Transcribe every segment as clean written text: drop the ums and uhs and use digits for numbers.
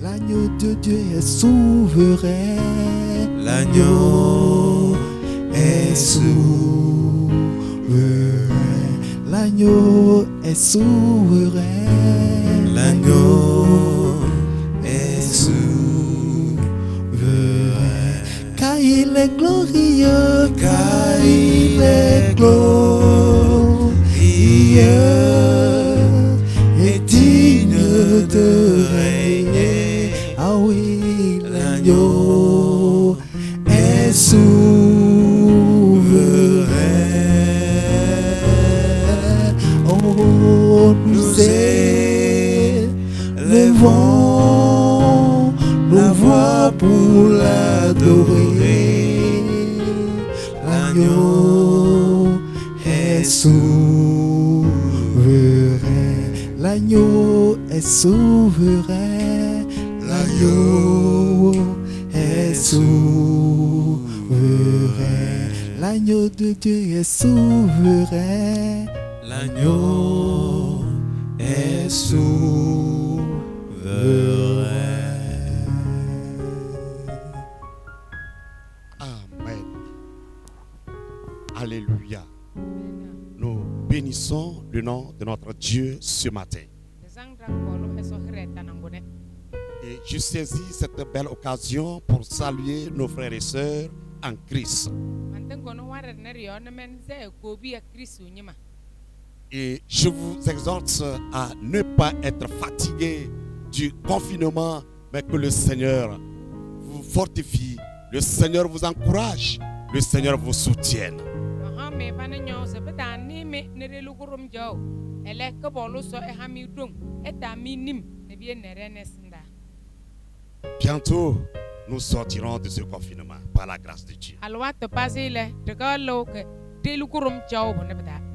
L'agneau de Dieu est souverain. L'agneau est souverain. L'agneau est souverain. L'agneau est souverain. Car il est glorieux. Car il est glorieux. Et digne de régner. Ah oui, l'agneau est souverain. Oh, nous élevons nos voix pour l'adorer. L'agneau est souverain. L'agneau est souverain. L'agneau est souverain. L'agneau de Dieu est souverain. L'agneau est souverain. Amen. Alléluia. Nous bénissons le nom de notre Dieu ce matin. Et je saisis cette belle occasion pour saluer nos frères et sœurs en Christ. Et je vous exhorte à ne pas être fatigué du confinement, mais que le Seigneur vous fortifie, le Seigneur vous encourage, le Seigneur vous soutienne. Bientôt, nous sortirons de ce confinement par la grâce de Dieu.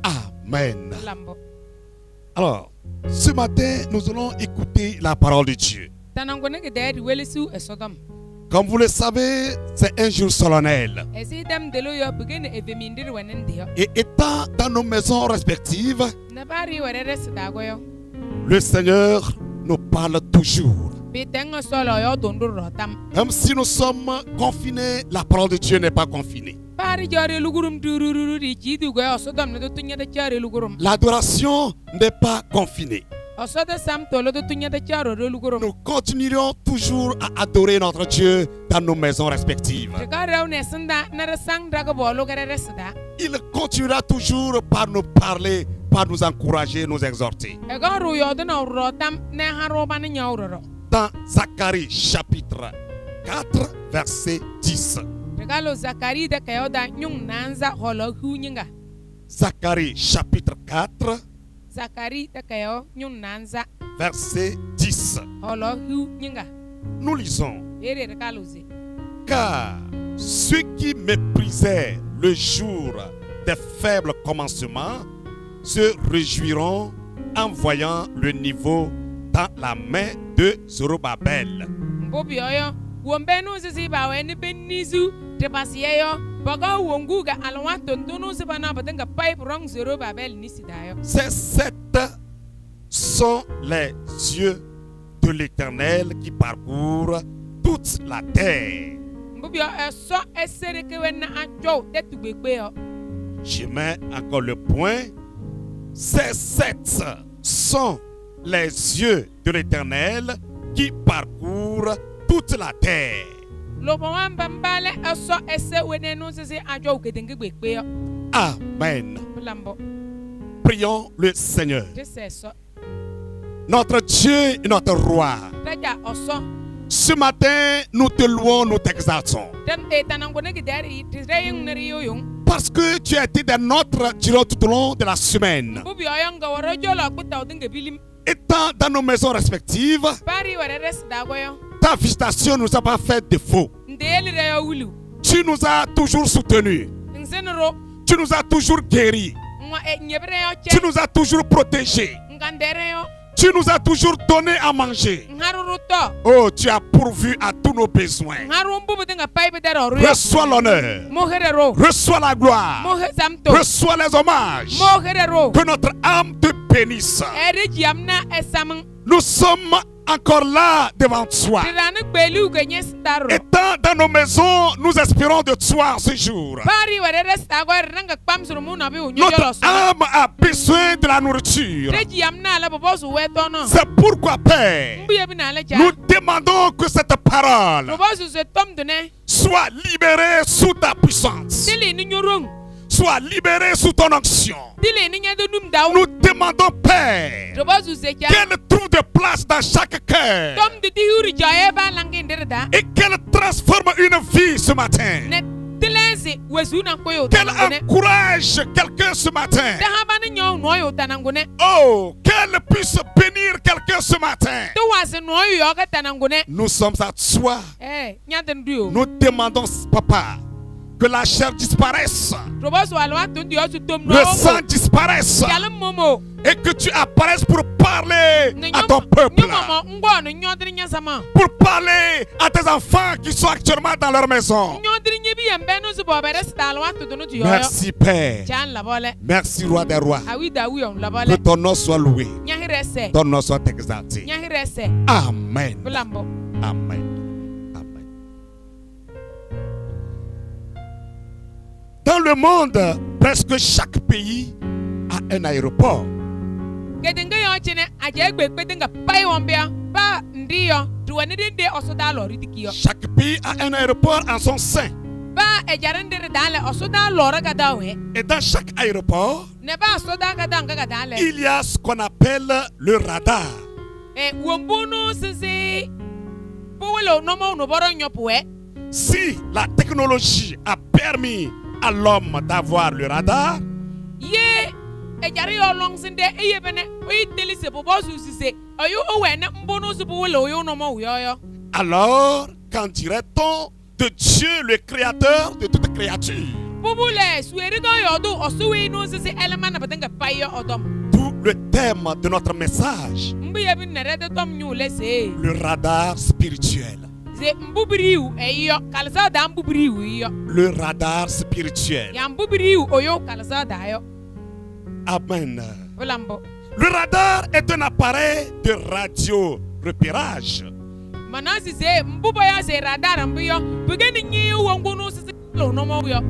Amen. Alors, ce matin, nous allons écouter la parole de Dieu. Comme vous le savez, c'est un jour solennel. Et étant dans nos maisons respectives, le Seigneur nous parle toujours. Même si nous sommes confinés, la parole de Dieu n'est pas confinée. L'adoration n'est pas confinée. Nous continuerons toujours à adorer notre Dieu dans nos maisons respectives. Il continuera toujours par nous parler, par nous encourager, nous exhorter. Dans Zacharie chapitre 4 verset 10. Zacharie chapitre 4 verset 10. Nous lisons. Car ceux qui méprisaient le jour des faibles commencements se réjouiront en voyant le niveau dans la main de Zorobabel. Ces sept sont les yeux de l'Éternel qui parcourent toute la terre. Je mets encore le point. Ces sept sont les yeux de l'Éternel qui parcourent toute la terre. Amen. Prions le Seigneur. Notre Dieu et notre Roi. Ce matin, nous te louons, nous t'exaltons. Parce que tu as été des nôtres durant tout au long de la semaine. Étant dans nos maisons respectives, ta visitation ne nous a pas fait défaut. Tu nous as toujours soutenus. Tu nous as toujours guéris. Tu nous as toujours protégés. Tu nous as toujours donné à manger. Oh, tu as pourvu à tous nos besoins. Reçois l'honneur. Reçois la gloire. Reçois les hommages. Que notre âme te bénisse. Nous sommes encore là devant toi. Étant dans nos maisons, nous espérons de toi ce jour. Notre âme a besoin de la nourriture. C'est pourquoi, Père, nous demandons que cette parole soit libérée sous ta puissance. Soit libérée sous ton onction. Nous demandons, Père, qu'elle trouve de place dans chaque cœur et qu'elle transforme une vie ce matin. Qu'elle encourage quelqu'un ce matin. Oh, qu'elle puisse bénir quelqu'un ce matin. Nous sommes à toi. Nous demandons, Papa, que la chair disparaisse, le sang disparaisse, et que tu apparaisses pour parler à ton peuple, pour parler à tes enfants qui sont actuellement dans leur maison. Merci Père, merci Roi des Rois, que ton nom soit loué, ton nom soit exalté. Amen. Amen. Dans le monde, presque chaque pays a un aéroport. Chaque pays a un aéroport en son sein. Et dans chaque aéroport, il y a ce qu'on appelle le radar. Si la technologie a permis à l'homme d'avoir le radar, alors qu'en dirait-on de Dieu, le créateur de toute créature? D'où le thème de notre message, le radar spirituel. Le radar spirituel. Amen. Le radar est un appareil de radio repérage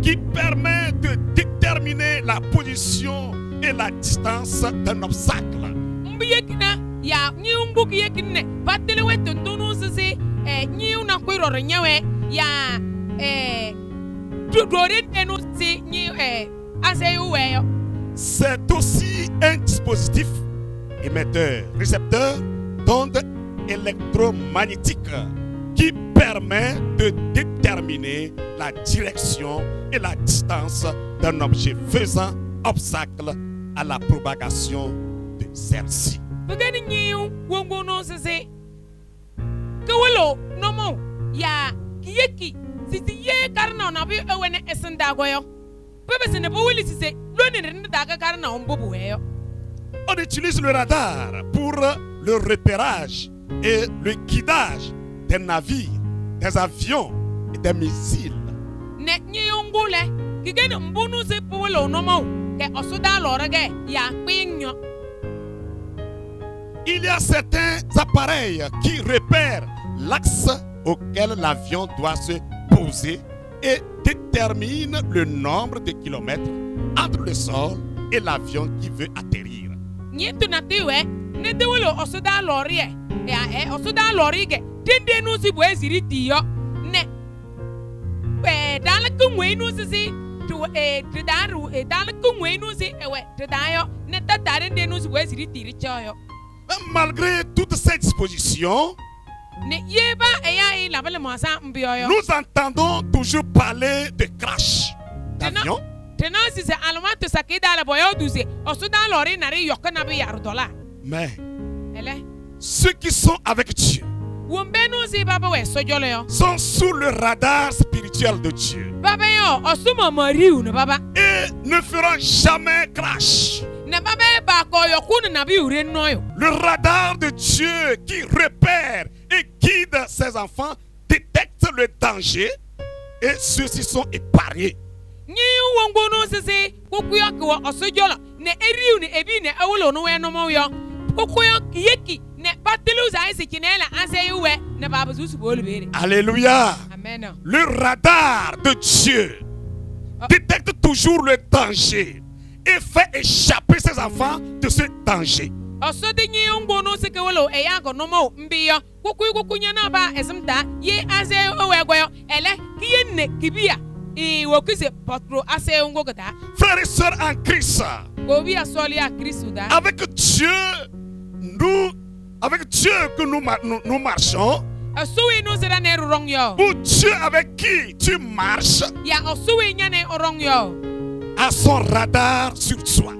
qui permet de déterminer la position et la distance d'un obstacle. C'est aussi un dispositif émetteur-récepteur d'ondes électromagnétiques qui permet de déterminer la direction et la distance d'un objet faisant obstacle à la propagation de celle-ci. On utilise le radar pour le repérage et le guidage des navires, des avions et des missiles. Il y a certains appareils qui repèrent l'axe auquel l'avion doit se poser et déterminent le nombre de kilomètres entre le sol et l'avion qui veut atterrir. Malgré toutes ces dispositions, nous entendons toujours parler de crash d'avion. Mais ceux qui sont avec Dieu sont sous le radar spirituel de Dieu et ne feront jamais crash. Le radar de Dieu qui repère et guide ses enfants détecte le danger et ceux-ci sont épargnés. Alléluia. Amen. Le radar de Dieu détecte toujours le danger et fait échapper ses enfants de ce danger. Frères et sœurs en Christ, avec Dieu que nous marchons, ou Dieu avec qui tu marches, a son radar sur toi.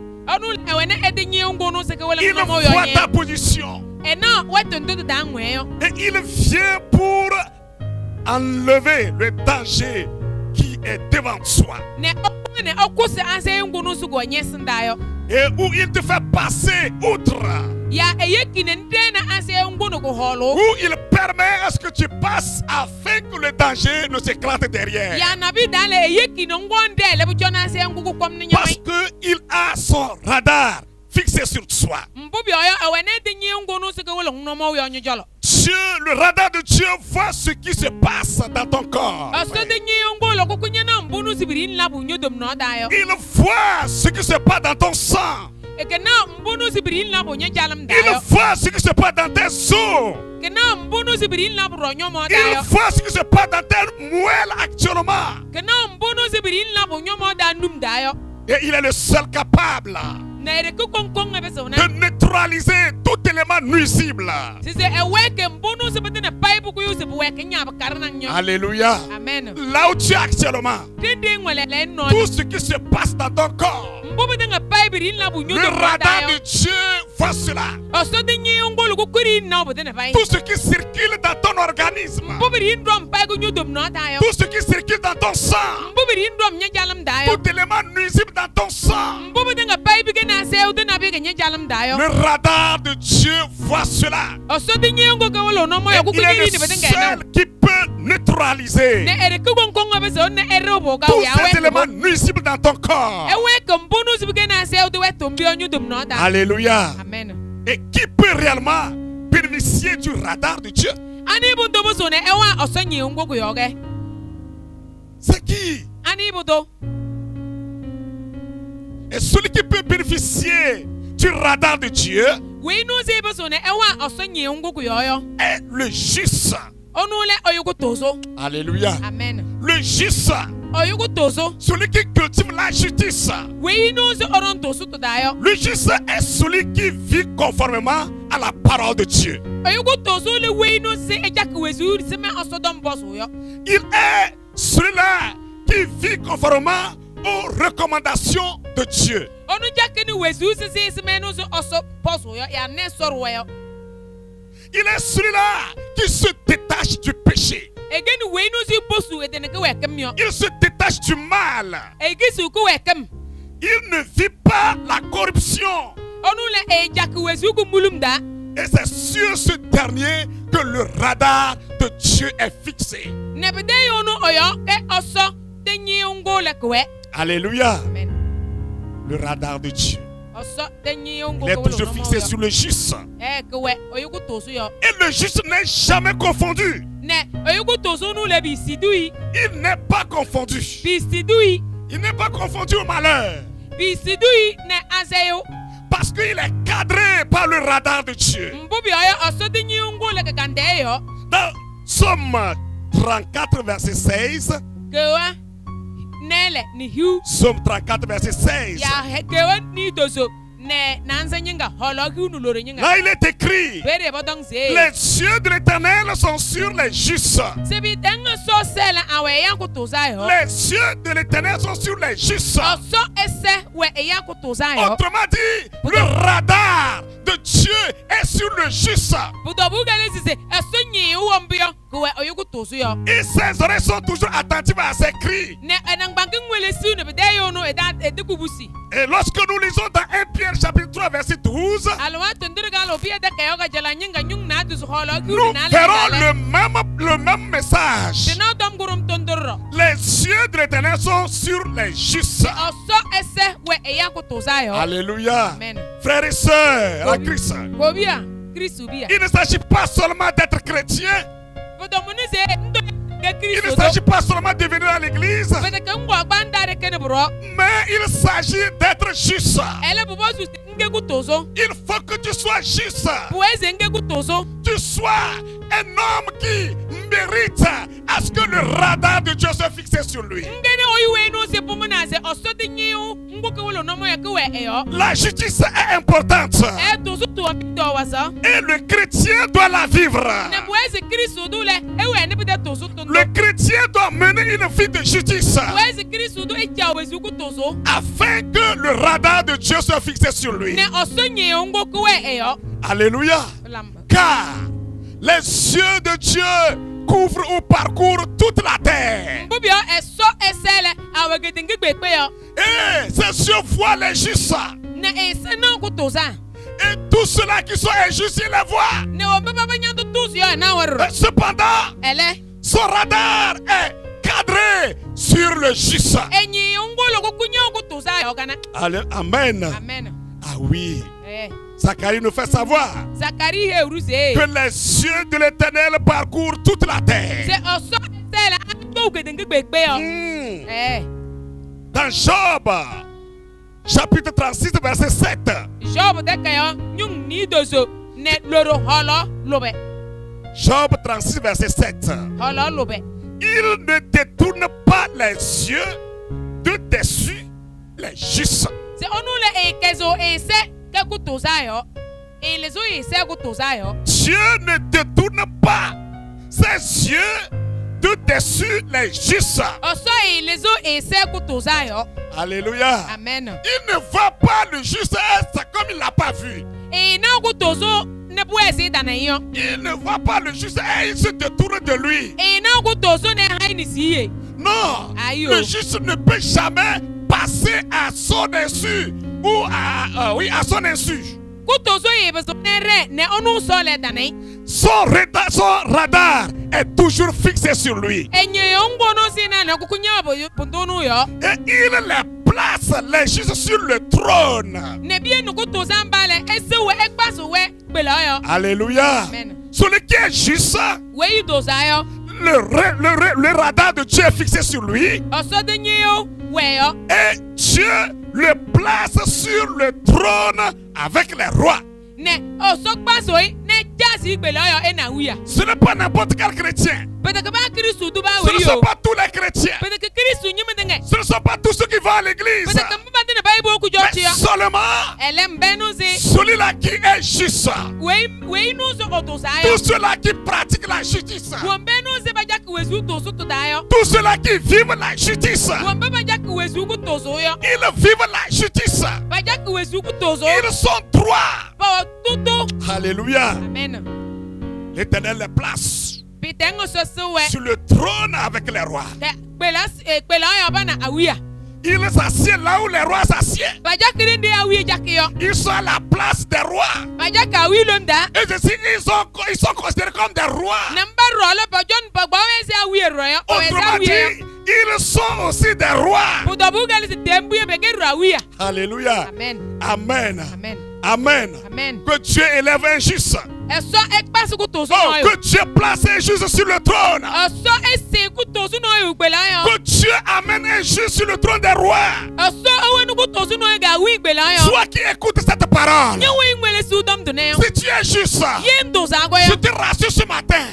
Il voit ta position et il vient pour enlever le danger qui est devant toi et où il te fait passer outre, où il permet à ce que tu passes afin que le danger ne s'éclate derrière, parce qu'il a son radar fixé sur toi. Dieu, le radar de Dieu voit ce qui se passe dans ton corps. Il voit ce qui se passe dans ton sang. Il voit ce qui se passe dans tes os. Il voit ce qui se passe dans tes moelles actuellement. Et il est le seul capable de neutraliser tout élément nuisible. Alléluia. Amen. Là où tu es actuellement, tout ce qui se passe dans ton corps, le radar de Dieu voit cela. Tout ce qui circule dans ton organisme, tout ce qui circule dans ton sang, tout élément nuisible dans ton sang, le radar de Dieu voit cela. Et il est le seul qui peut neutraliser tous ces éléments nuisibles dans ton corps. Alléluia. Amen. Et qui peut réellement bénéficier du radar de Dieu? C'est qui? Et celui qui peut bénéficier du radar de Dieu est le juste. Alléluia. Amen. Le juste, celui qui cultive la justice. Le juste est celui qui vit conformément à la parole de Dieu. Il est celui-là qui vit conformément aux recommandations de Dieu. Il est celui-là qui se détache du péché. Il se détache du mal. Il ne vit pas la corruption. Et c'est sur ce dernier que le radar de Dieu est fixé. Alléluia. Amen. Le radar de Dieu. Il est toujours fixé sur le juste. Et le juste n'est jamais confondu. Il n'est pas confondu. Il n'est pas confondu au malheur. Parce qu'il est cadré par le radar de Dieu. Dans Somme 34, verset 16. Somme 34, verset 16. Là, il est écrit: les yeux de l'Éternel sont sur les justes. Les yeux de l'Éternel sont sur les justes. Autrement dit, le radar de Dieu est sur le juste. Et ses oreilles sont toujours attentives à ses cris. Et lorsque nous lisons dans 1 Pierre chapitre 3 verset 12, nous verrons le même message. Les yeux de l'Éternel sont sur les justes. Alléluia. Amen. Frères et sœurs en Christ, Il ne s'agit pas seulement d'être chrétien. Il ne s'agit pas seulement de venir à l'église, mais il s'agit d'être juste. Il faut que tu sois juste. Tu sois un homme qui mérite à ce que le radar de Dieu soit fixé sur lui. La justice est importante et le chrétien doit la vivre. Le chrétien doit mener une vie de justice afin que le radar de Dieu soit fixé sur lui. Alléluia. Car les yeux de Dieu couvrent ou parcourent toute la terre. Et ces yeux voient les justes. Et tous ceux-là qui sont injustes, ils les voient. Cependant, son radar est cadré sur le juste. Amen. Ah oui. Zacharie nous fait savoir que les yeux de l'Éternel parcourent toute la terre. Dans Job, chapitre 36, verset 7. Job 36, verset 7. Il ne détourne pas les yeux de dessus les justes. Dieu ne détourne pas ses yeux de dessus les justes. Alléluia. Amen. Il ne voit pas le juste comme il l'a pas vu. Il ne voit pas le juste et il se détourne de lui. Non, le juste ne peut jamais passer à son insu ou à son insu. Son radar est toujours fixé sur lui. Et il les place les justes sur le trône. Alléluia. Amen. Celui qui est juste, le radar de Dieu est fixé sur lui. Et Dieu le place sur le trône avec les rois. Ce n'est pas n'importe quel chrétien. Ce ne sont pas tous les chrétiens. Ce ne sont pas tous ceux qui vont à l'église. Mais seulement celui-là qui est juste. Tous ceux-là qui pratiquent la justice. Tous ceux-là qui vivent la justice. Ils vivent la justice. Ils sont droits. Alléluia. Amen. L'Éternel les place sur le trône avec les rois. Il s'assied là où les rois s'assiedent. Ils sont à la place des rois. Et ceci, ils sont considérés comme des rois. Autrement dit, ils sont aussi des rois. Alléluia. Amen. Amen. Amen. Amen. Amen. Que Dieu élève un juste. Que Dieu place un juste sur le trône. Que Dieu amène un juste sur le trône des rois. Toi qui écoutes cette parole, si tu es juste, je te rassure ce matin,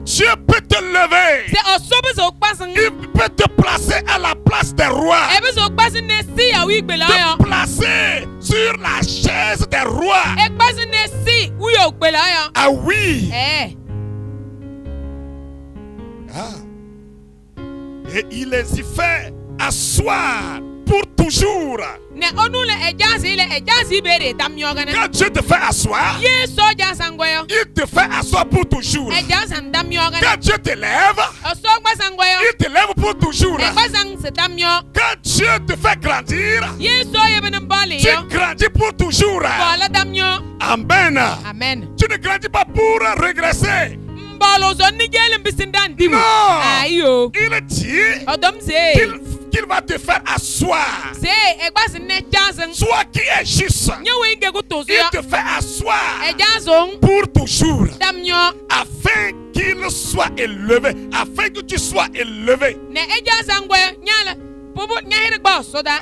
Dieu peut te lever. Il peut te placer à la place des rois. Te placer sur la chaise des rois. Ah oui. Et il les y fait asseoir pour toujours. Quand Dieu te fait asseoir, il te fait asseoir pour toujours. Quand Dieu te lève, il te lève pour toujours. Quand Dieu te fait grandir, tu grandis pour toujours. Amen. Amen. Tu ne grandis pas pour régresser. Non. Il dit qu'il va te faire asseoir. Toi qui es juste, il te fait asseoir pour toujours, afin qu'il soit élevé, afin que tu sois élevé.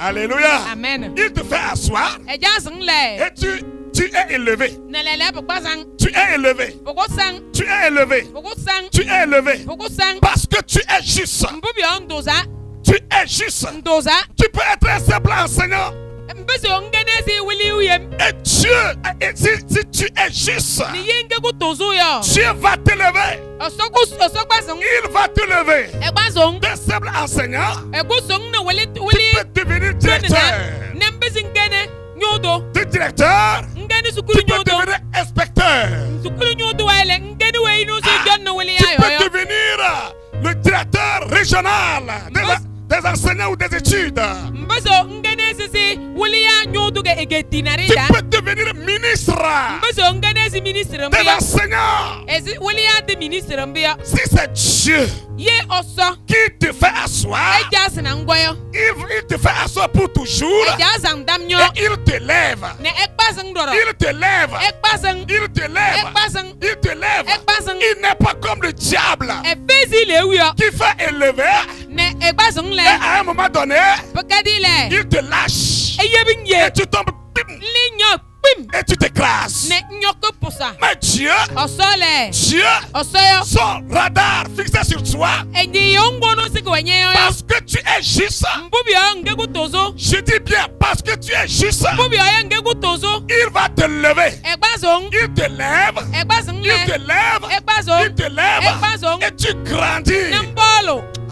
Alléluia. Amen. Il te fait asseoir et tu es élevé. Tu es élevé. Tu es élevé. Tu es élevé. Parce que tu es juste. Tu es juste. Tu peux être un simple enseignant. Et Dieu, si tu es juste, Dieu va t'élever. Il va te lever. D'un simple enseignant, tu peux devenir directeur. De directeur, tu peux devenir inspecteur. Tu peux devenir le directeur régional des enseignants ou des études. Tu peux devenir ministre des enseignants. Si c'est Dieu qui te fait asseoir, il te fait asseoir pour toujours. Et il te lève. Il te lève. Il te lève. Il te lève. Il n'est pas comme le diable qui fait élever. Et à un moment donné, il te lâche. Et tu tombes. Et tu t'écrases. Mais Dieu, son radar fixé sur toi, parce que tu es juste. Je dis bien, parce que tu es juste, il va te lever. Il te lève. Il te lève. Il te lève. Et tu grandis.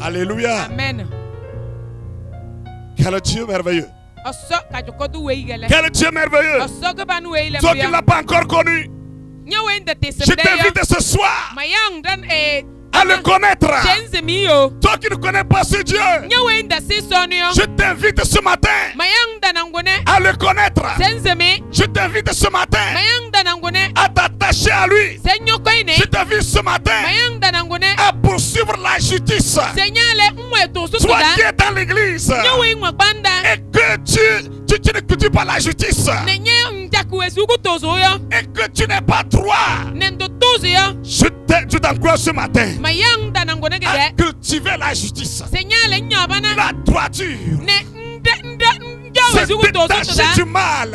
Alléluia. Amen. Quel Dieu merveilleux. Quel Dieu merveilleux. Toi qui ne l'as pas encore connu, je t'invite ce soir à le connaître. Toi qui ne connais pas ce Dieu, je t'invite ce matin à le connaître. Je t'invite ce matin à t'attacher à lui. Je t'invite ce matin à poursuivre la justice. Toi qui es dans l'église et que tu ne cultives pas la justice et que tu n'es pas droit, je t'encourage ce matin à cultiver la justice, la droiture, se détacher du mal,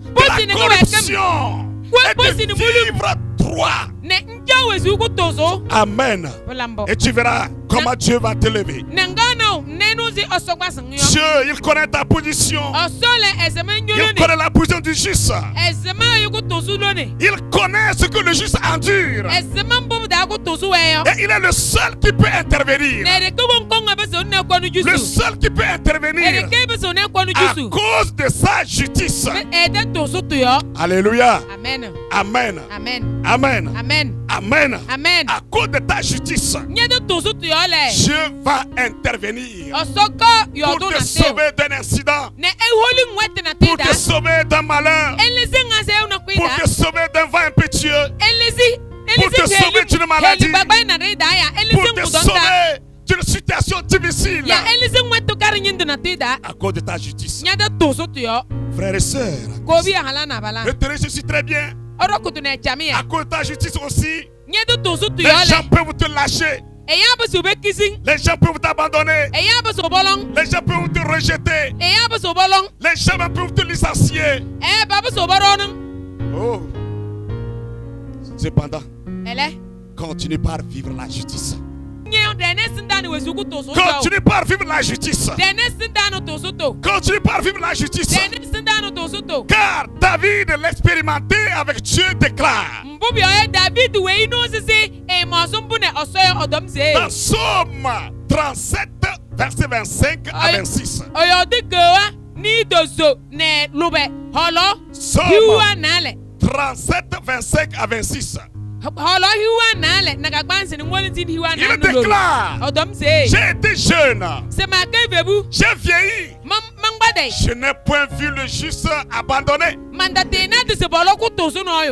de la corruption et de vivre droit. Amen. Et tu verras comment Dieu va te lever. Dieu, il connaît ta position. Il connaît la position du juste. Il connaît ce que le juste endure. Et il est le seul qui peut intervenir. Le seul qui peut intervenir à cause de sa justice. Alléluia. Amen. Amen. Amen. Amen. Amen. Amen. Amen. À cause de ta justice, Dieu va intervenir pour te sauver d'un incident, pour te sauver d'un malheur, pour te sauver d'un vent impétueux, pour te sauver d'une maladie, pour te sauver d'une situation difficile. À cause de ta justice. Frères et sœurs, retenez ceci très bien. À cause de ta justice aussi, les gens peuvent te lâcher. Les gens peuvent t'abandonner. Les gens peuvent te rejeter. Les gens peuvent te licencier. Oh. Cependant, continue par vivre la justice. Continue par vivre la justice. Continue par vivre la justice. Car David, l'expérimenté avec Dieu, déclare dans Psaume 37, verset 25 à 26. Psaume 37, 25 à 26. Il déclare: j'ai été jeune, j'ai vieilli, je n'ai point vu le juste abandonné,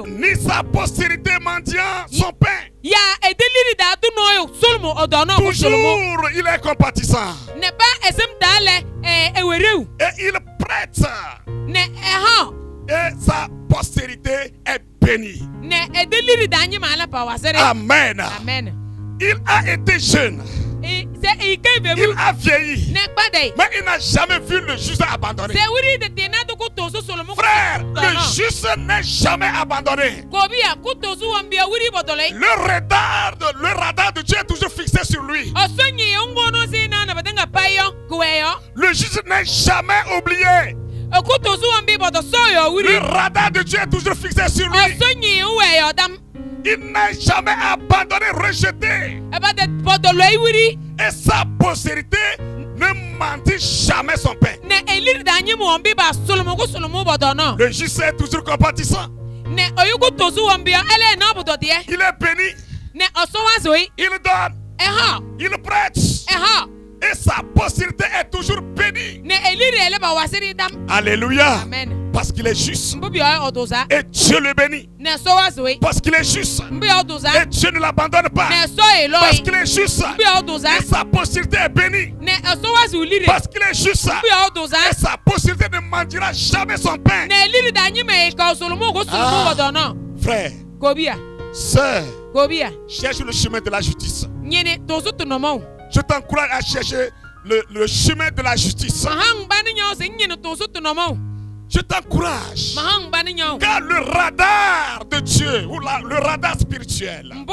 ni sa postérité mendiant son pain. Toujours il est compatissant. il prête. Et sa postérité est bénie. Amen. Il a été jeune. Il a vieilli. Mais il n'a jamais vu le juste abandonné. Frère, le juste n'est jamais abandonné. Le radar de Dieu est toujours fixé sur lui. Le juste n'est jamais oublié. Le radar de Dieu est toujours fixé sur lui. Il n'a jamais abandonné, rejeté. Et sa postérité ne mentit jamais son père. Le juste est toujours compatissant. Il est béni. Il donne. Il prête. Et sa postérité est toujours bénie. Alléluia. Amen. Parce qu'il est juste. Et Dieu le bénit. Parce qu'il est juste. Et Dieu ne l'abandonne pas. Parce qu'il est juste. Et sa postérité est bénie. Parce qu'il est juste. Et sa postérité ne mentira jamais son pain. Frère, sœur, cherche le chemin de la justice. Je t'encourage à chercher le chemin de la justice. Je t'encourage. Car le radar de Dieu, ou le radar spirituel, est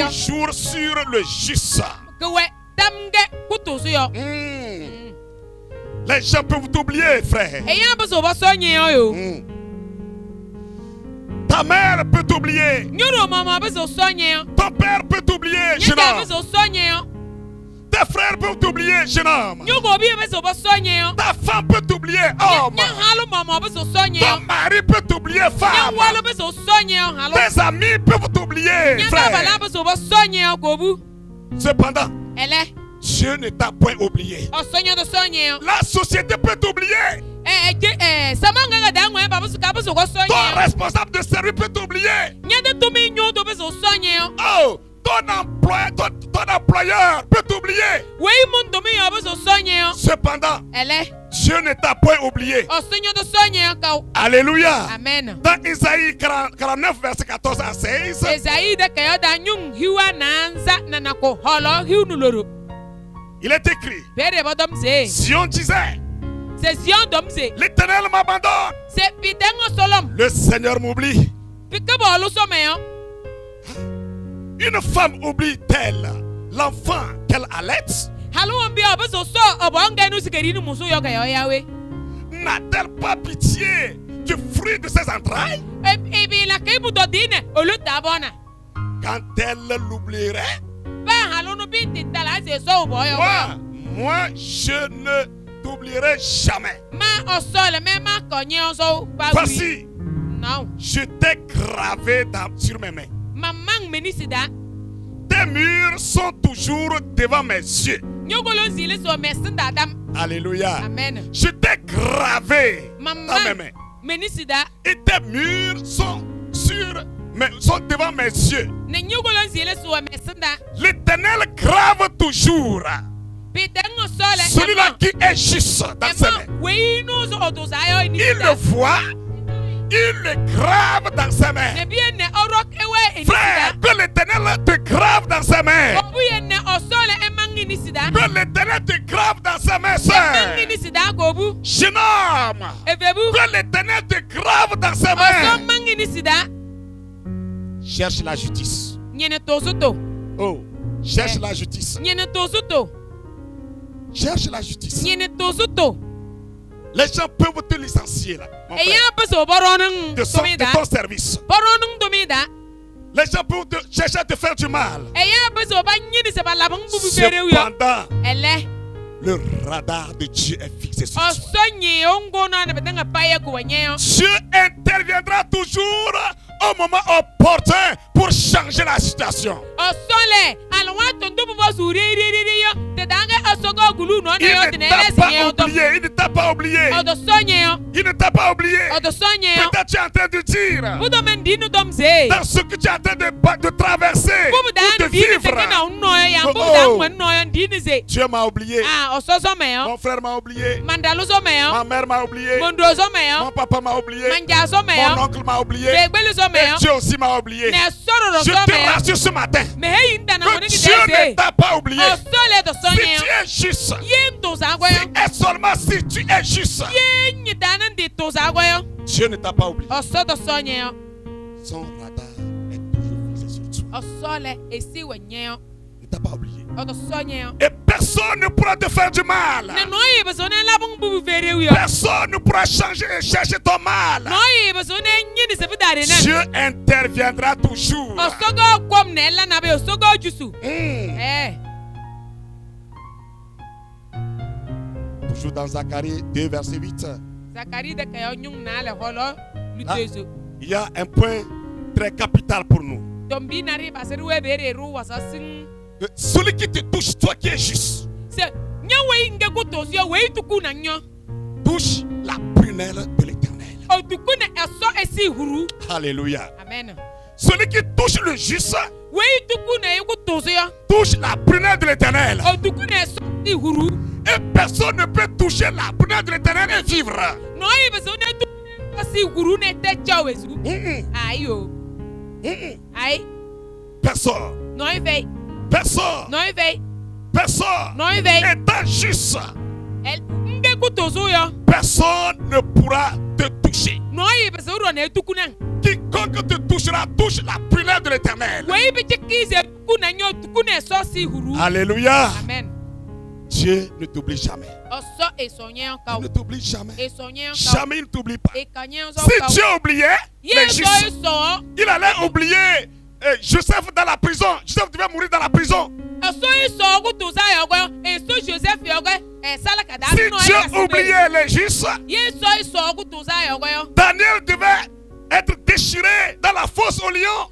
toujours sur le juste. Les gens peuvent t'oublier, frère. Ta mère peut t'oublier. Ton père peut t'oublier, jeune homme. Tes frères peuvent t'oublier, jeune homme. Ta femme peut t'oublier, homme. Ton mari peut t'oublier, femme. Tes amis peuvent t'oublier, frère. Cependant, Dieu ne t'a point oublié. La société peut t'oublier. Ton responsable de service peut t'oublier. Oh, ton employeur peut t'oublier. Cependant, Dieu ne t'a point oublié. Alléluia. Amen. Dans Isaïe 49, verset 14 à 16, il est écrit, Sion disait, l'Éternel m'abandonne, le Seigneur m'oublie. Une femme oublie-t-elle l'enfant qu'elle allait? N'a-t-elle pas pitié du fruit de ses entrailles? Quand elle l'oublierait, moi, je ne t'oublierai jamais. Voici, je t'ai gravé sur mes mains. Tes murs sont toujours devant mes yeux. Alléluia. Amen. Je t'ai gravé dans mes mains. Et tes murs sont devant mes yeux. L'Éternel grave toujours celui-là qui est juste dans ses mains. Il le voit. Il le grave dans ses mains. Frère, que l'Éternel te grave dans ses mains. Que l'Éternel te grave dans ses mains, soeur. Jeune homme, que l'Éternel te grave dans ses mains. Cherche la justice. Oh, cherche la justice. Cherche la justice. Les gens peuvent te licencier là, mon frère, de ton service. Les gens peuvent chercher à te faire du mal. Cependant, le radar de Dieu est fixé sur toi. Dieu interviendra toujours au moment opportun pour changer la situation. Il ne t'a pas oublié. Il ne t'a pas oublié. Il ne t'a pas oublié. Peut-être que tu es en train de dire, dans Dans ce que tu es en train de traverser ou de vivre. Dieu m'a oublié. Mon frère m'a oublié. Ma mère m'a oublié. Mon papa m'a oublié. Mon oncle m'a oublié. Et Dieu aussi m'a oublié. Je te rassure ce matin que Dieu ne t'a pas oublié. Si tu es juste, et seulement si tu es juste, Dieu ne t'a pas oublié. Son radar est toujours fixé sur toi. Il ne t'a pas oublié. Et personne ne pourra te faire du mal. Personne ne pourra changer et chercher ton mal. Dieu interviendra toujours. Toujours dans Zacharie 2, verset 8. Il y a un point très capital pour nous. Celui qui te touche, toi qui es juste, touche la prunelle de l'Éternel. Alléluia. Amen. Celui qui touche le juste, touche la prunelle de l'Éternel. Et personne ne peut toucher la prunelle de l'Éternel et vivre. Personne. Personne. Personne. Étant juste, personne ne pourra te toucher. Quiconque te touchera, touche la prunelle de l'Éternel. Alléluia. Amen. Dieu ne t'oublie jamais. Il ne t'oublie jamais. Jamais il ne t'oublie pas. Si Dieu oubliait les justes, il allait oublier Joseph dans la prison. Joseph devait mourir dans la prison. Si Dieu oubliait les justes, Daniel devait être déchiré dans la fosse au lion.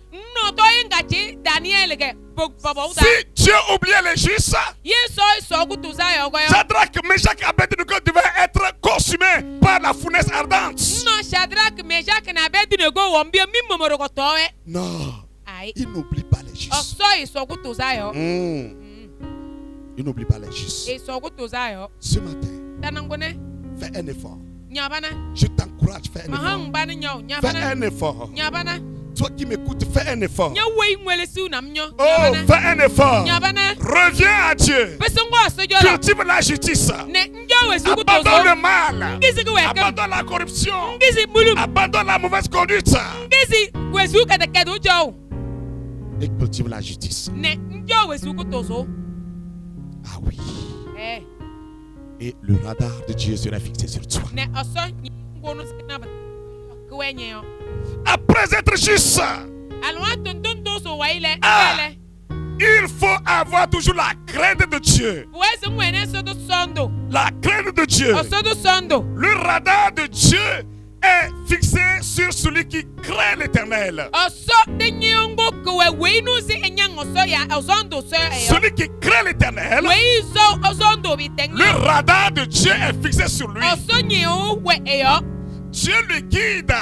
Si Dieu oubliait les justes, Shadrach, Meshach et Abednego devaient être consumés par la fournaise ardente. Non, il n'oublie pas les justes. Il n'oublie pas les justes. Ce matin, fais un effort. Je t'encourage, fais un effort. Fais un effort. Toi qui m'écoutes, fais un effort. Oh, fais un effort. Reviens à Dieu. Cultive la justice. Abandonne le mal. Abandonne la corruption. Abandonne la mauvaise conduite. Et cultive la justice. Ah oui. Et le radar de Dieu sera fixé sur toi. Après être juste, il faut avoir toujours la crainte de Dieu. La crainte de Dieu. Le radar de Dieu est fixé sur celui qui craint l'Éternel. Celui qui craint l'Éternel, le radar de Dieu est fixé sur lui. Dieu le guide.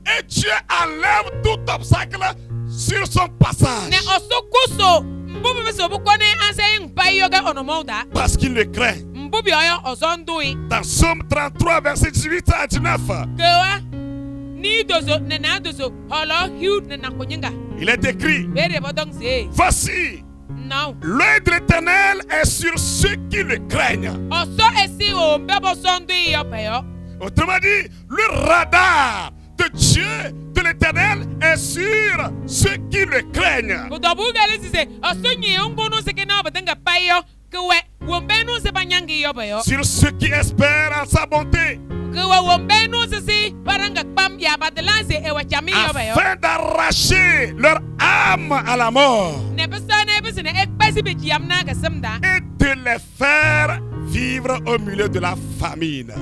Et Dieu enlève tout obstacle sur son passage. Parce qu'il le craint. Dans Psaume 33, verset 18 à 19. Il est écrit: voici, l'œil de l'Éternel est sur ceux qui le craignent. Autrement dit, le radar de Dieu, de l'Éternel, est sur ceux qui le craignent. Sur ceux qui espèrent en sa bonté, afin d'arracher leur âme à la mort et de les faire vivre au milieu de la famine.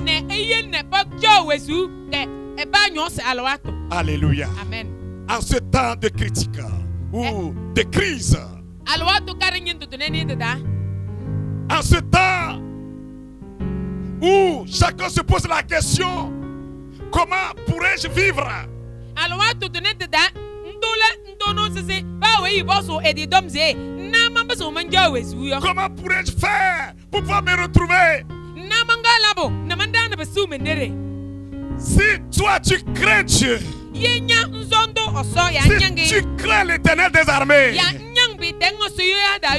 Alléluia. Amen. En ce temps de critique ou de crise, en ce temps où chacun se pose la question: Comment pourrais-je vivre? Comment pourrais-je faire pour pouvoir me retrouver? Si toi tu crains Dieu, si tu crains l'Éternel des armées,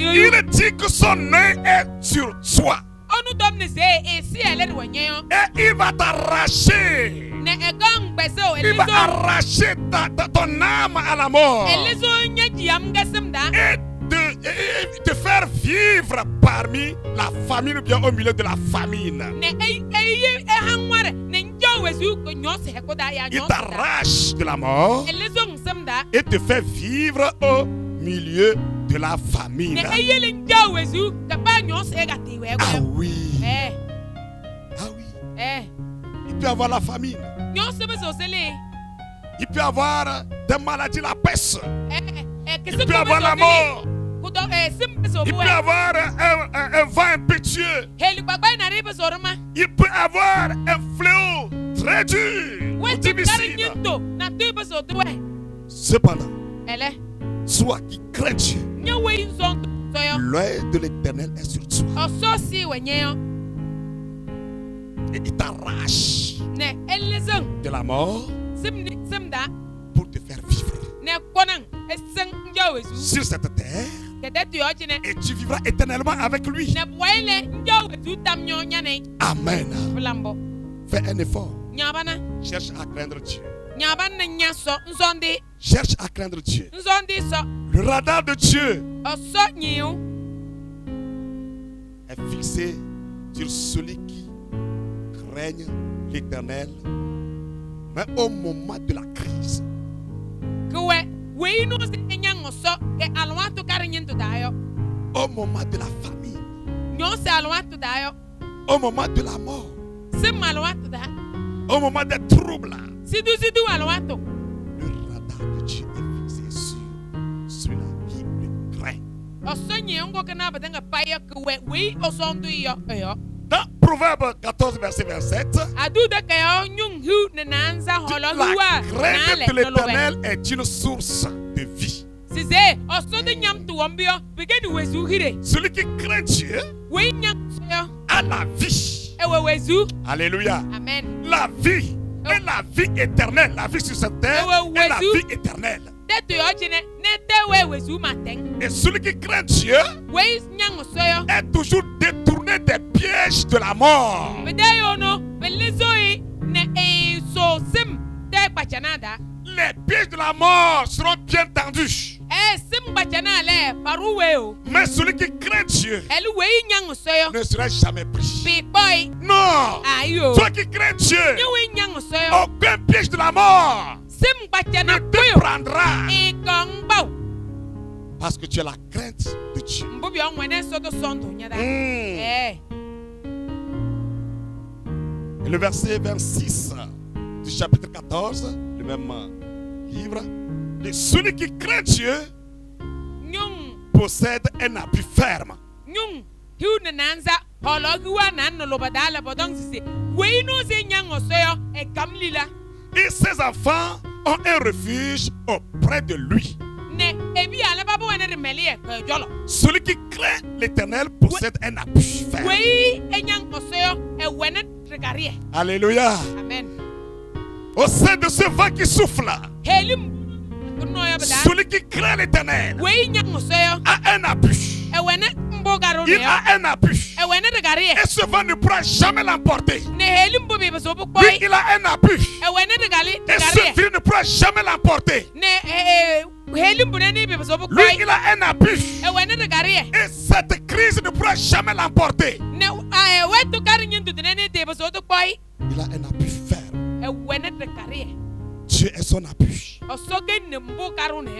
il dit que son œil est sur toi. Et il va t'arracher. Il va arracher ton âme à la mort. Et te faire vivre parmi la famine ou bien au milieu de la famine. Il t'arrache de la mort et te fait vivre au milieu de la famine. Ah oui. Ah oui. Il peut avoir la famine. Il peut avoir des maladies, la peste. Il peut avoir la mort. Il peut avoir un vent impétueux. Il peut avoir un fléau très dur ou difficile. Cependant, toi qui crains Dieu, l'œil de l'Éternel est sur toi. Et il t'arrache de la mort pour te faire vivre sur cette terre. Et tu vivras éternellement avec lui. Amen. Fais un effort. Cherche à craindre Dieu. Cherche à craindre Dieu. Le radar de Dieu est fixé sur celui qui craigne l'Éternel, mais au moment de la crise. Au moment de la famine. Au moment de la mort. Au moment des troubles. Le radar de Dieu est fixé sur celui-là qui le craint. Dans Proverbe 14, verset 27, la crainte de l'Éternel est une source de vie. Celui qui craint Dieu a la vie. Alléluia. Amen. La vie est la vie éternelle. La vie sur cette terre est la vie éternelle. Et celui qui craint Dieu est toujours détourné des pièges de la mort. Les pièges de la mort seront bien tendus. Mais celui qui craint Dieu ne sera jamais pris. Non. Toi qui crains Dieu, aucun piège de la mort ne te prendra. Parce que tu as la crainte de Dieu. Et le verset 26 du chapitre 14, le même livre, celui qui craint Dieu possède un appui ferme. Et ses enfants ont un refuge auprès de lui. Celui qui craint l'Éternel possède un appui ferme. Alléluia. Amen. Au sein de ce vent qui souffle, celui qui craint l'Éternel a un appui. Il a un appui. Et ce vent ne pourra jamais l'emporter. Lui, il a un appui. Et ce vent ne pourra jamais l'emporter. Lui, il a un appui. Et cette crise ne pourra jamais l'emporter. Il a un appui ferme. Dieu est son appui.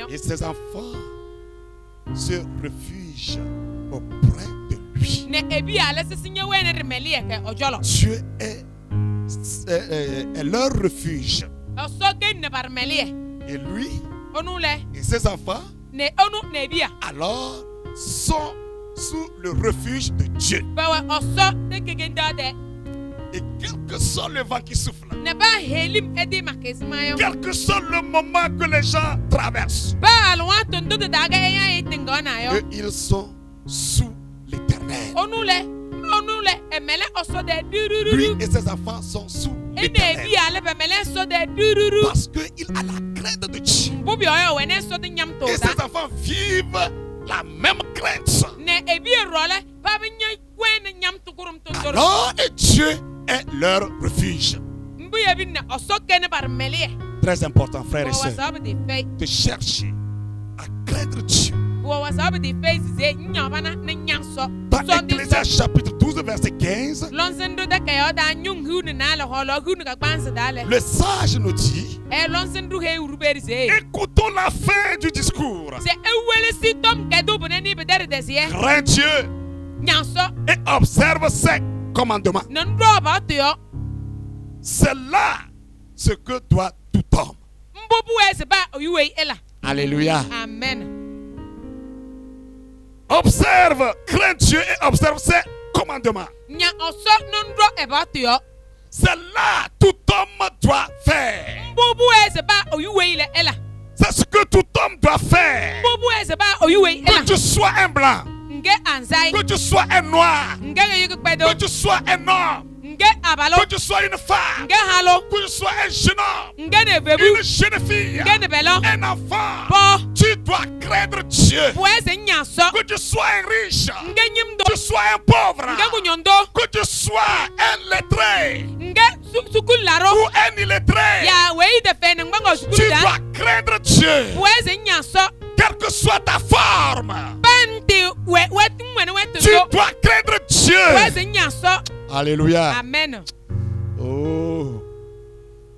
Et ses enfants se réfugient auprès de lui. Dieu est leur refuge. Et lui et ses enfants alors sont sous le refuge de Dieu. Et quel que soit le vent qui souffle, ne ba helim edi makesmayo quel que soit le moment que les gens traversent, ba alwa tondo de daga ya etingona yo eux, ils sont sous l'Éternel. onule emele oso de dururu Lui et ses enfants sont sous ene l'Éternel. bi ale be mele so de dururu Parce qu'il a la crainte de Dieu. bubi oyo wene so de nyam to Et da ses enfants vivent la même crainte. ne ebi role ba bi nya wene nyam to kurum to ndoro Alors, et Dieu est leur refuge. mbu ye bi ne oso kene bar mele Très important, frères et wo sœurs, wasabe de fei de chercher à craindre Dieu. wo wasabe de fei ze nyabana ne nyanso Dans so di Ecclésias chapitre 12, verset 15, lonsendu de kayo da nyung hu ne na le holo hu ne ka gbanse dale le sage nous dit, e lonsendu he uruberi ze écoutons la fin du discours. se ewele si tom kedu bune ni be dere desie Crains Dieu nyanso et observe ses commandements. ne ndo ba to yo C'est là ce que doit tout homme. mbobu ese ba oyuwe ela Alléluia. amen Observe, crains Dieu et observe ses commandements. nya oso no ndo e ba to yo C'est là tout homme doit faire. mbobu ese ba oyuwe ile ela C'est ce que tout homme doit faire. mbobu ese ba oyuwe Que ela tu sois un blanc, nge anzai que tu sois un noir, nge yugo pedo que tu sois un homme, nge abalo que tu sois une femme, nge halo que tu sois un jeune homme, nge ne bebu une jeune fille, nge ne belo un enfant. bo Tu dois craindre Dieu. bu ese nyanso Que tu sois un riche, nge nyimdo que tu sois un pauvre, nge kunyondo que tu sois un lettré nge sukularo ou un illettré. ya wei de fe ne ngbango Tu sukulu da dois craindre Dieu. bu ese nyanso Quelle que soit ta forme, banti wetu mwene wetu tu do dois craindre bu Dieu. ese nyanso Alléluia. amen Oh,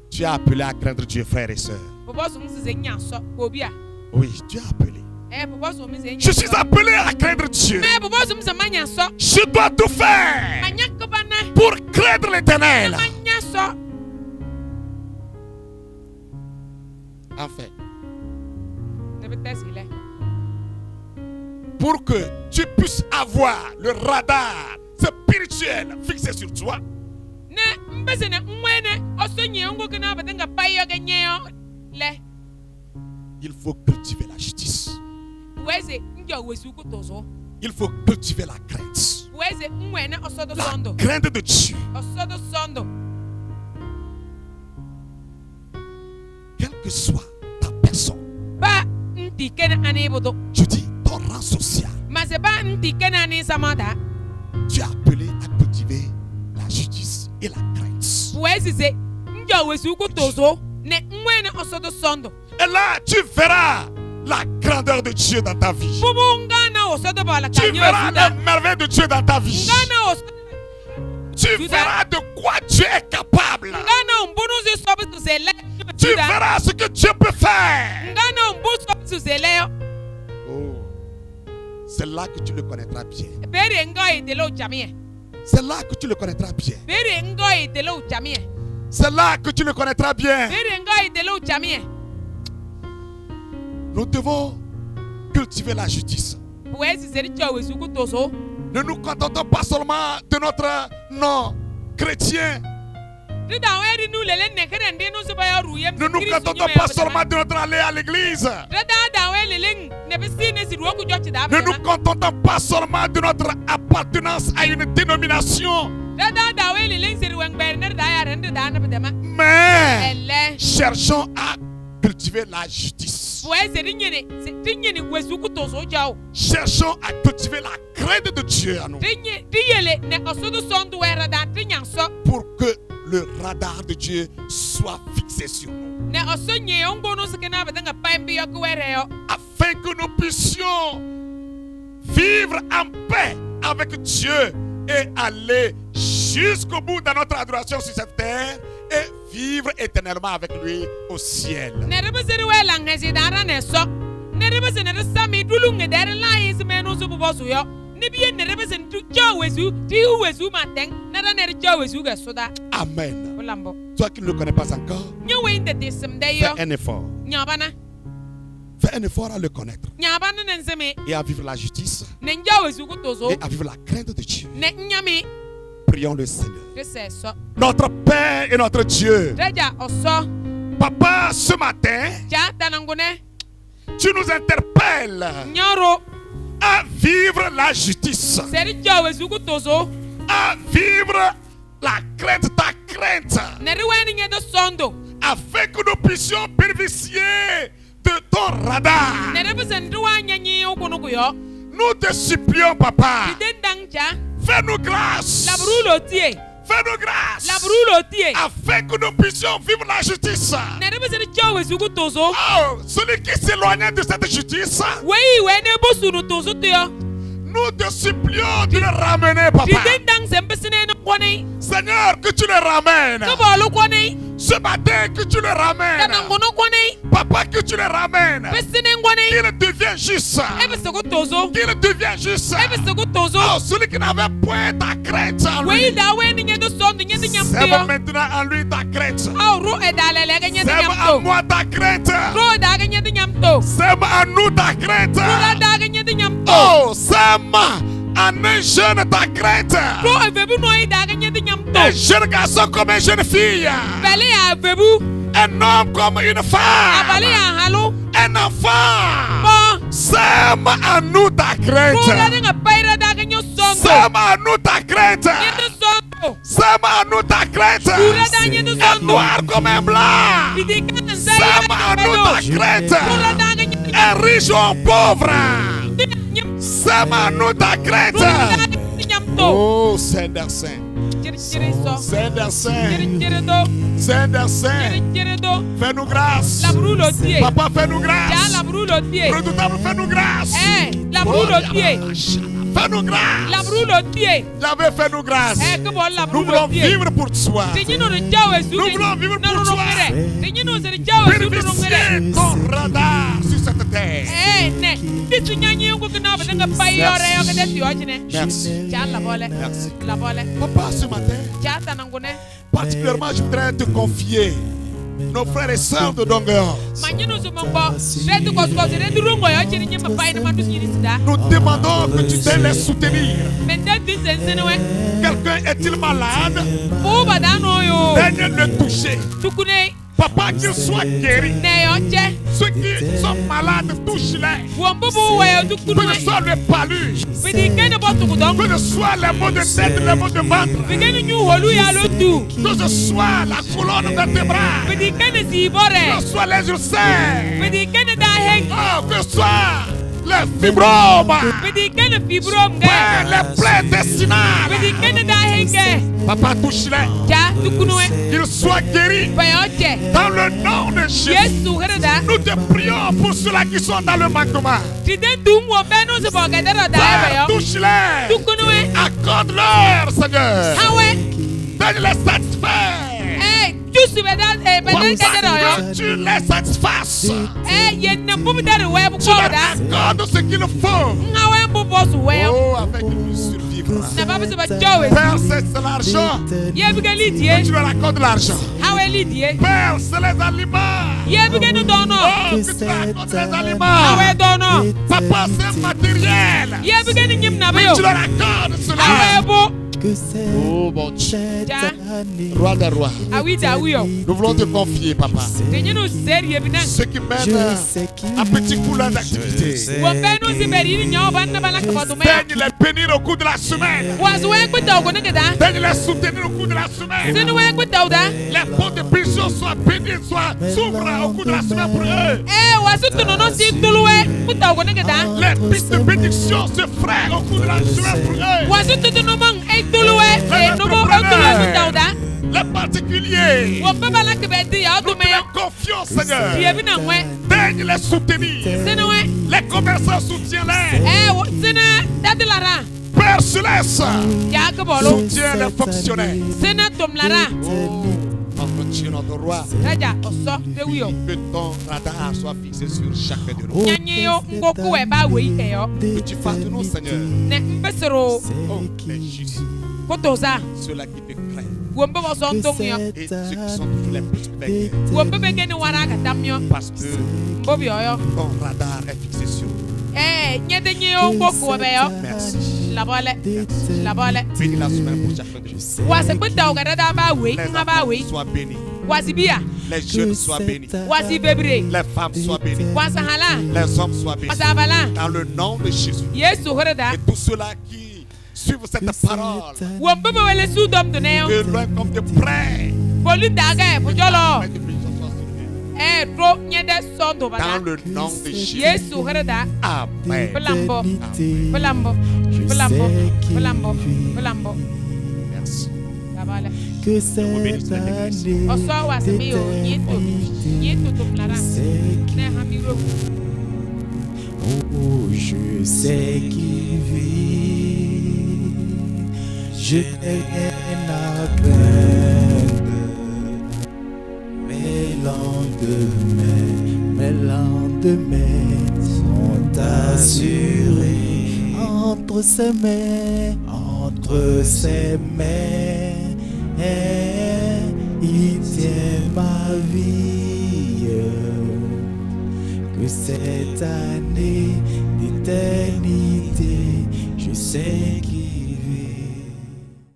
tu es appelé à craindre Dieu, frères et sœurs. bobo sum se nyanso kobia Oui, tu es appelé. bobo sum se Je nyanso suis appelé à craindre Dieu. me bobo sum se manyanso Je dois tout faire manyak bana pour craindre l'Éternel. manyaso Enfin, ne betesi le pour que tu puisses avoir le radar spirituel fixé sur toi, ne mbese ne mwene oso nyengo kana batenga payo genyeyo le il faut cultiver la justice. weze nja wesu kutozo Il faut cultiver la crainte. weze mwene oso do La sondo crainte de Dieu. oso do sondo Quelle que soit ta personne, ba nti kene anibodo je dis ton rang social, mase ba nti kene ani samada tu es appelé à cultiver la justice et la crainte. weze ze nja wesu kutozo ne mwene oso do sondo Et là, tu verras la grandeur de Dieu dans ta vie. bubu ngana oso do bala Tu kanyo verras la suda merveille de Dieu dans ta vie. ngana oso Tu verras de quoi Dieu est capable. ngana mbunu ze sobi zele Tu verras ce que Dieu peut faire. ngana mbu sobi zele Oh, c'est là que tu le connaîtras bien. bere ngai de lo jamie C'est là que tu le connaîtras bien. bere ngai de lo jamie C'est là que tu le connaîtras bien. bere ngai de lo jamie Nous devons cultiver la justice. wezi zeri cho wesu kutozo Ne nous contentons pas seulement de notre nom chrétien. rida weri nu lele ne kere ndi nu so ba ru yem Ne nous contentons pas seulement de notre aller à l'église. rida da we lele ne be si ne si ru ku jochi da Ne nous contentons pas seulement de notre appartenance à une dénomination. rida da we lele seri wen ber ne da ya rende da na bedema Mais elle cherchons à cultiver la justice. wezi rinyene wesu kutozo jao Cherchons à cultiver la crainte de Dieu à nous. diyele ne oso do sondo wera da tinyanso Pour que le radar de Dieu soit fixé sur nous. ne oso nye ongo no sekena bedanga paimbi yo ku were yo Afin que nous puissions vivre en paix avec Dieu et aller jusqu'au bout de notre adoration sur cette terre et vivre éternellement avec lui au ciel. ne rebe seri we la ngezi dara ne so ne rebe se ne sami dulu ngedere la is menu so bosu yo ne biye ne rebe se tu jo wesu ti hu wesu mateng na da ne jo wesu ga soda Amen. olambo Toi qui ne le connais pas encore, nye we inde tisem de yo fais un effort. nyabana Fais un effort à le connaître nyabana ne nseme et à vivre la justice ne nja wesu kutozo et à vivre la crainte de Dieu. ne nyami prions le Seigneur. Notre Père et notre Dieu. Papa, ce matin, tu nous interpelles à vivre la justice, à vivre la crainte, ta crainte, afin que nous puissions bénéficier de ton radar. Nous te supplions, Papa, fais-nous grâce. Fais-nous grâce afin que nous puissions vivre la justice. Oh, celui qui s'éloignait de cette justice, nous te supplions de le ramener, Papa. Seigneur, que tu le ramènes. Ce matin, que tu le ramènes. Papa, que tu le ramènes. Qu'il devient juste. Qu'il devient juste. Oh, celui qui n'avait point ta crainte en lui. Sève maintenant en lui ta crainte. Sève en moi ta crainte. Sève en nous ta crainte. Oh, sème en un jeune ta crainte. Un jeune garçon comme une jeune fille. Un homme comme une femme. Un enfant. Sème en nous ta crainte. Sème en nous ta crainte. Sème en nous ta crainte. Un noir comme un blanc. Sème en nous ta crainte. Un riche ou un pauvre. Sème en nous ta crainte. Oh, Seigneur Saint. Seigneur Saint. Seigneur Saint. Fais-nous grâce. Papa, fais-nous grâce. Redoutable, fais-nous grâce. Fais-nous grâce. J'avais fait-nous grâce. Nous voulons vivre pour toi. Nous voulons vivre pour toi. Bénéficier ton radar sur cette terre. Merci. Papa, ce matin, particulièrement, je voudrais te confier nos frères et sœurs de Dongueur. Nous demandons que tu t'aies les soutenir. Quelqu'un est-il malade? Daigne le toucher. Papa, qu'il soit guéri. Ceux qui sont malades, touche-les. Que ce soit le palu, que ce soit les maux de tête, les maux de ventre, que ce soit la colonne vertébrale, que ce soit les ulcères, que ce soit les fibromes, les plaies intestinales. Papa, touche-les. Qu'ils soient guéris. Dans le nom de Jésus, nous te prions pour ceux-là qui sont dans le manquement. Père, touche-les. Accorde-leur, Seigneur. Donne-les satisfaire. Papa, que tu les satisfasses. Tu leur accordes ce qu'il faut. Oh, avec lui survivre. Père, c'est l'argent. Que tu leur accordes l'argent. Père, c'est les aliments. Oh, que tu leur accordes les aliments. Papa, c'est matériel. Que tu leur accordes cela. Oh mon Dieu, roi des rois, nous voulons te confier, Papa, ceux qui mènent un petit couleur d'activité. Daigne les bénir au cours de la semaine. Daigne les soutenir au cours de la semaine. Les portes de prison soient bénies, s'ouvrent au cours de la semaine pour eux. Les pistes de bénédiction se feraient au cours de la semaine pour eux. Les particuliers, nous te les confions, Seigneur. Daigne les soutenir. Les commerçants, soutiens-les. Père Céleste, soutiens les fonctionnaires. Notre Dieu, notre roi, que ton radar soit fixé sur chacun de nous. Que tu fasses de nous, Seigneur, oh, les justes, ceux-là qui te craignent, et ceux qui sont toujours les plus vainqueurs, parce que ton radar est fixé sur nous. Merci. Bénis la semaine pour chacun de nous. Les enfants soient bénis. Les jeunes soient bénis. Les femmes soient bénies. Les hommes soient bénis. Dans le nom de Jésus. Et tous ceux-là qui suivent cette parole, de loin comme de près, dans le nom de Jésus. Amen. Merci. Que cette année d'éternité, oh, je sais qu'il vit, je n'ai rien à craindre. Mes lendemains sont assurés entre ses mains. Il tient ma vie. Que cette année d'éternité, je sais qu'il